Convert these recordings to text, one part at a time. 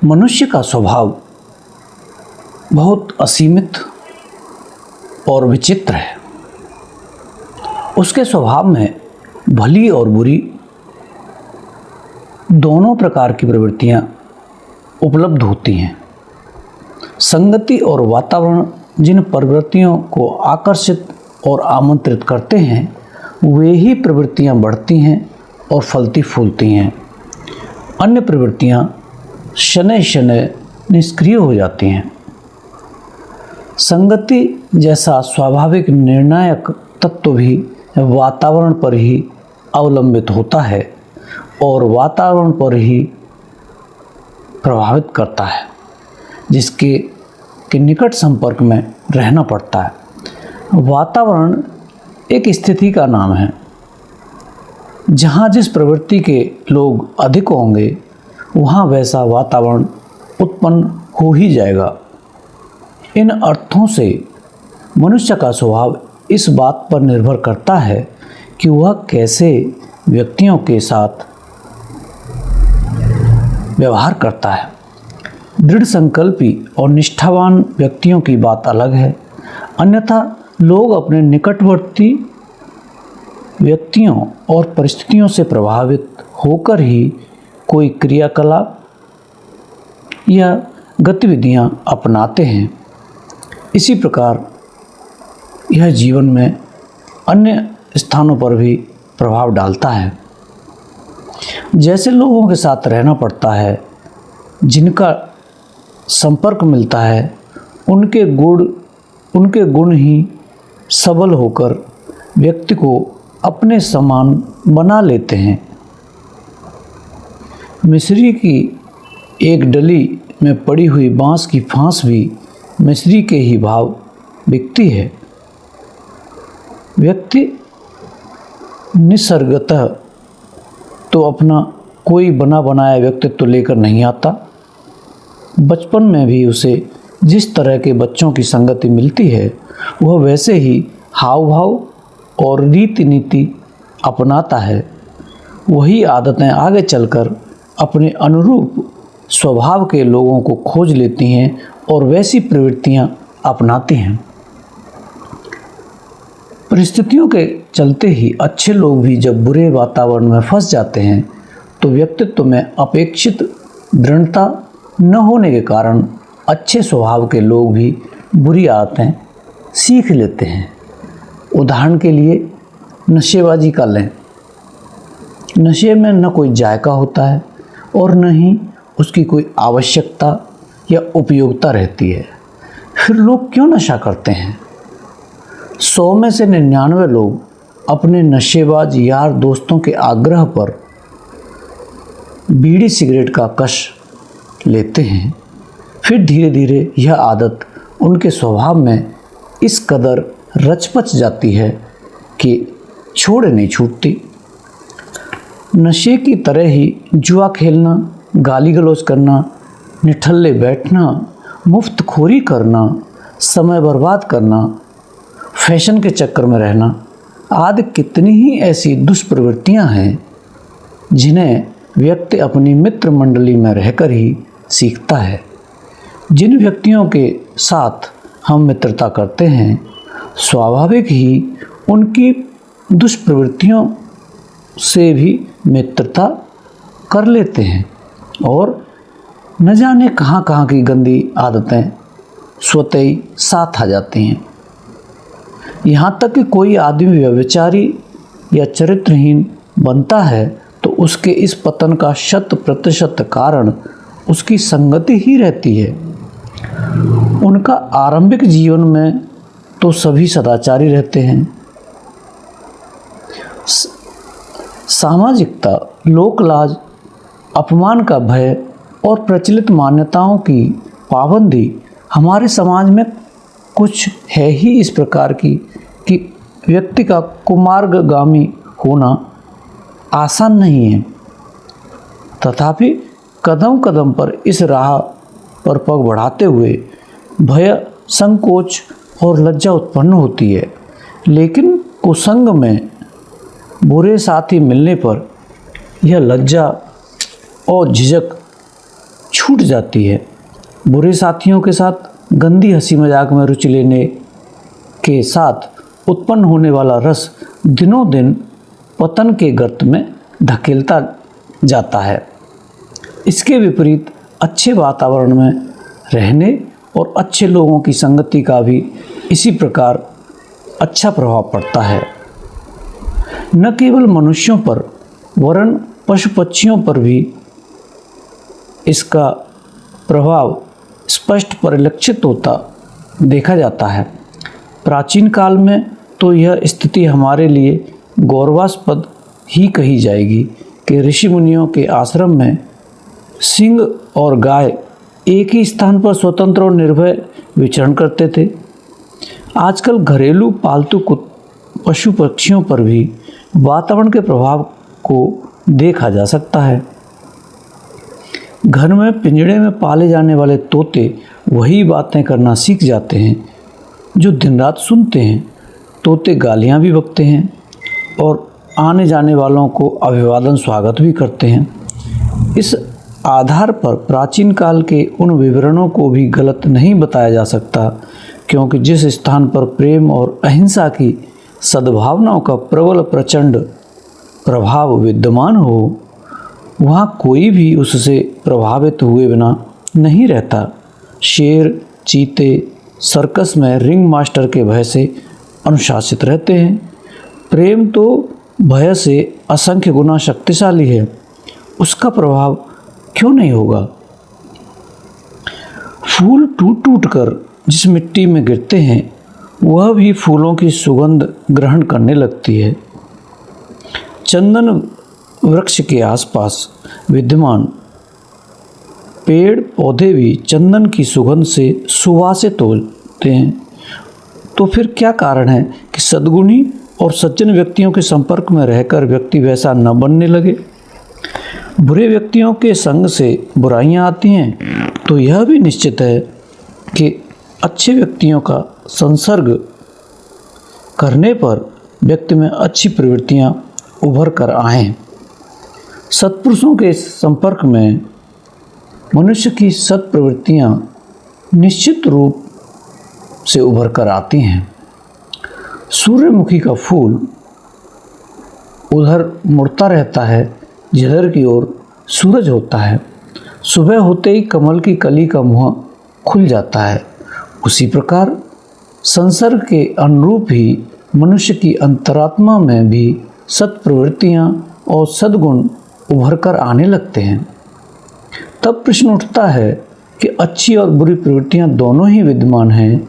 मनुष्य का स्वभाव बहुत असीमित और विचित्र है। उसके स्वभाव में भली और बुरी दोनों प्रकार की प्रवृत्तियां उपलब्ध होती हैं। संगति और वातावरण जिन प्रवृत्तियों को आकर्षित और आमंत्रित करते हैं वे ही प्रवृत्तियां बढ़ती हैं और फलती फूलती हैं। अन्य प्रवृत्तियां शनै शनै निष्क्रिय हो जाती हैं। संगति जैसा स्वाभाविक निर्णायक तत्व भी वातावरण पर ही अवलंबित होता है और वातावरण पर ही प्रभावित करता है, जिसके निकट संपर्क में रहना पड़ता है। वातावरण एक स्थिति का नाम है। जहाँ जिस प्रवृत्ति के लोग अधिक होंगे वहाँ वैसा वातावरण उत्पन्न हो ही जाएगा। इन अर्थों से मनुष्य का स्वभाव इस बात पर निर्भर करता है कि वह कैसे व्यक्तियों के साथ व्यवहार करता है। दृढ़ संकल्पी और निष्ठावान व्यक्तियों की बात अलग है, अन्यथा लोग अपने निकटवर्ती व्यक्तियों और परिस्थितियों से प्रभावित होकर ही कोई क्रियाकलाप या गतिविधियां अपनाते हैं। इसी प्रकार यह जीवन में अन्य स्थानों पर भी प्रभाव डालता है। जैसे लोगों के साथ रहना पड़ता है, जिनका संपर्क मिलता है, उनके गुण ही सबल होकर व्यक्ति को अपने समान बना लेते हैं। मिस्री की एक डली में पड़ी हुई बांस की फांस भी मिस्री के ही भाव बिकती है। व्यक्ति निसर्गतः तो अपना कोई बना बनाया व्यक्तित्व लेकर नहीं आता। बचपन में भी उसे जिस तरह के बच्चों की संगति मिलती है वह वैसे ही हाव भाव और रीति नीति अपनाता है। वही आदतें आगे चलकर अपने अनुरूप स्वभाव के लोगों को खोज लेती हैं और वैसी प्रवृत्तियां अपनाती हैं। परिस्थितियों के चलते ही अच्छे लोग भी जब बुरे वातावरण में फंस जाते हैं तो व्यक्तित्व में अपेक्षित दृढ़ता न होने के कारण अच्छे स्वभाव के लोग भी बुरी आदतें सीख लेते हैं। उदाहरण के लिए नशेबाजी का लें। नशे में न कोई जायका होता है और न ही उसकी कोई आवश्यकता या उपयोगिता रहती है। फिर लोग क्यों नशा करते हैं? 100 में से 99 लोग अपने नशेबाज यार दोस्तों के आग्रह पर बीड़ी सिगरेट का कश लेते हैं। फिर धीरे धीरे यह आदत उनके स्वभाव में इस कदर रचपच जाती है कि छोड़े नहीं छूटती। नशे की तरह ही जुआ खेलना, गाली गलौज करना, निठल्ले बैठना, मुफ्तखोरी करना, समय बर्बाद करना, फैशन के चक्कर में रहना आदि कितनी ही ऐसी दुष्प्रवृत्तियां हैं जिन्हें व्यक्ति अपनी मित्र मंडली में रहकर ही सीखता है। जिन व्यक्तियों के साथ हम मित्रता करते हैं स्वाभाविक ही उनकी दुष्प्रवृत्तियों से भी मित्रता कर लेते हैं और न जाने कहाँ कहाँ की गंदी आदतें स्वतः ही साथ आ जाती हैं। यहाँ तक कि कोई आदमी व्यभिचारी या चरित्रहीन बनता है तो उसके इस पतन का 100% कारण उसकी संगति ही रहती है। उनका आरंभिक जीवन में तो सभी सदाचारी रहते हैं। सामाजिकता, लोकलाज, अपमान का भय और प्रचलित मान्यताओं की पाबंदी हमारे समाज में कुछ है ही इस प्रकार की कि व्यक्ति का कुमार्गगामी होना आसान नहीं है। तथापि कदम कदम पर इस राह पर पग बढ़ाते हुए भय, संकोच और लज्जा उत्पन्न होती है। लेकिन कुसंग में बुरे साथी मिलने पर यह लज्जा और झिझक छूट जाती है। बुरे साथियों के साथ गंदी हंसी मजाक में रुचि लेने के साथ उत्पन्न होने वाला रस दिनों दिन पतन के गर्त में धकेलता जाता है। इसके विपरीत अच्छे वातावरण में रहने और अच्छे लोगों की संगति का भी इसी प्रकार अच्छा प्रभाव पड़ता है। न केवल मनुष्यों पर वरन पशु पक्षियों पर भी इसका प्रभाव स्पष्ट परिलक्षित होता देखा जाता है। प्राचीन काल में तो यह स्थिति हमारे लिए गौरवास्पद ही कही जाएगी कि ऋषि मुनियों के आश्रम में सिंह और गाय एक ही स्थान पर स्वतंत्र और निर्भय विचरण करते थे। आजकल घरेलू पालतू पशु पक्षियों पर भी वातावरण के प्रभाव को देखा जा सकता है। घर में पिंजड़े में पाले जाने वाले तोते वही बातें करना सीख जाते हैं जो दिन रात सुनते हैं। तोते गालियाँ भी बकते हैं और आने जाने वालों को अभिवादन स्वागत भी करते हैं। इस आधार पर प्राचीन काल के उन विवरणों को भी गलत नहीं बताया जा सकता, क्योंकि जिस स्थान पर प्रेम और अहिंसा की सद्भावनाओं का प्रबल प्रचंड प्रभाव विद्यमान हो, वहाँ कोई भी उससे प्रभावित हुए बिना नहीं रहता। शेर चीते सर्कस में रिंग मास्टर के भय से अनुशासित रहते हैं। प्रेम तो भय से असंख्य गुना शक्तिशाली है, उसका प्रभाव क्यों नहीं होगा। फूल टूट टूट कर जिस मिट्टी में गिरते हैं वह भी फूलों की सुगंध ग्रहण करने लगती है। चंदन वृक्ष के आसपास विद्यमान पेड़ पौधे भी चंदन की सुगंध से सुवासित होते हैं। तो फिर क्या कारण है कि सद्गुणी और सज्जन व्यक्तियों के संपर्क में रहकर व्यक्ति वैसा न बनने लगे। बुरे व्यक्तियों के संग से बुराइयां आती हैं, तो यह भी निश्चित है कि अच्छे व्यक्तियों का संसर्ग करने पर व्यक्ति में अच्छी प्रवृत्तियां उभर कर आएँ। सत्पुरुषों के संपर्क में मनुष्य की सत्प्रवृत्तियां निश्चित रूप से उभर कर आती हैं। सूर्यमुखी का फूल उधर मुड़ता रहता है जिधर की ओर सूरज होता है। सुबह होते ही कमल की कली का मुँह खुल जाता है। उसी प्रकार संसर्ग के अनुरूप ही मनुष्य की अंतरात्मा में भी सत्प्रवृत्तियाँ और सद्गुण उभर कर आने लगते हैं। तब प्रश्न उठता है कि अच्छी और बुरी प्रवृत्तियाँ दोनों ही विद्यमान हैं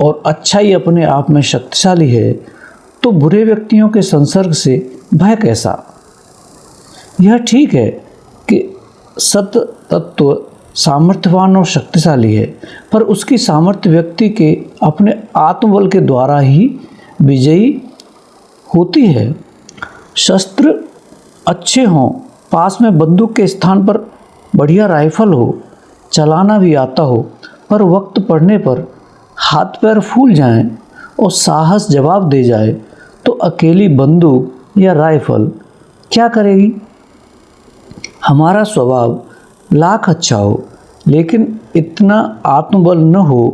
और अच्छाई अपने आप में शक्तिशाली है, तो बुरे व्यक्तियों के संसर्ग से भय कैसा। यह ठीक है कि सत तत्व सामर्थ्यवान और शक्तिशाली है, पर उसकी सामर्थ्य व्यक्ति के अपने आत्मबल के द्वारा ही विजयी होती है। शस्त्र अच्छे हों, पास में बंदूक के स्थान पर बढ़िया राइफल हो, चलाना भी आता हो, पर वक्त पड़ने पर हाथ पैर फूल जाएं और साहस जवाब दे जाए, तो अकेली बंदूक या राइफल क्या करेगी। हमारा स्वभाव लाख अच्छा हो, लेकिन इतना आत्मबल न हो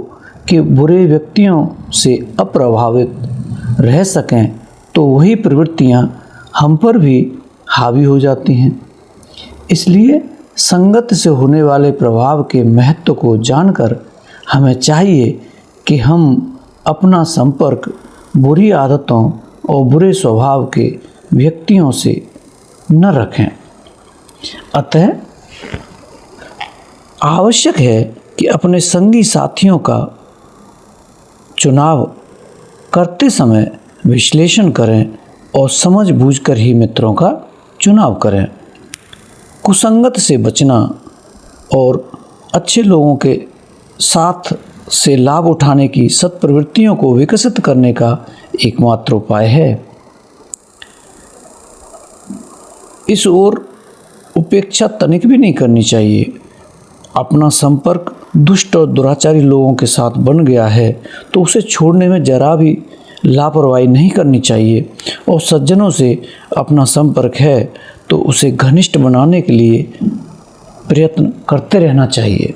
कि बुरे व्यक्तियों से अप्रभावित रह सकें, तो वही प्रवृत्तियां हम पर भी हावी हो जाती हैं। इसलिए संगत से होने वाले प्रभाव के महत्व को जानकर हमें चाहिए कि हम अपना संपर्क बुरी आदतों और बुरे स्वभाव के व्यक्तियों से न रखें। अतः आवश्यक है कि अपने संगी साथियों का चुनाव करते समय विश्लेषण करें और समझ बूझकर ही मित्रों का चुनाव करें। कुसंगत से बचना और अच्छे लोगों के साथ से लाभ उठाने की सत्प्रवृत्तियों को विकसित करने का एकमात्र उपाय है। इस ओर उपेक्षा तनिक भी नहीं करनी चाहिए। अपना संपर्क दुष्ट और दुराचारी लोगों के साथ बन गया है तो उसे छोड़ने में जरा भी लापरवाही नहीं करनी चाहिए, और सज्जनों से अपना संपर्क है तो उसे घनिष्ठ बनाने के लिए प्रयत्न करते रहना चाहिए।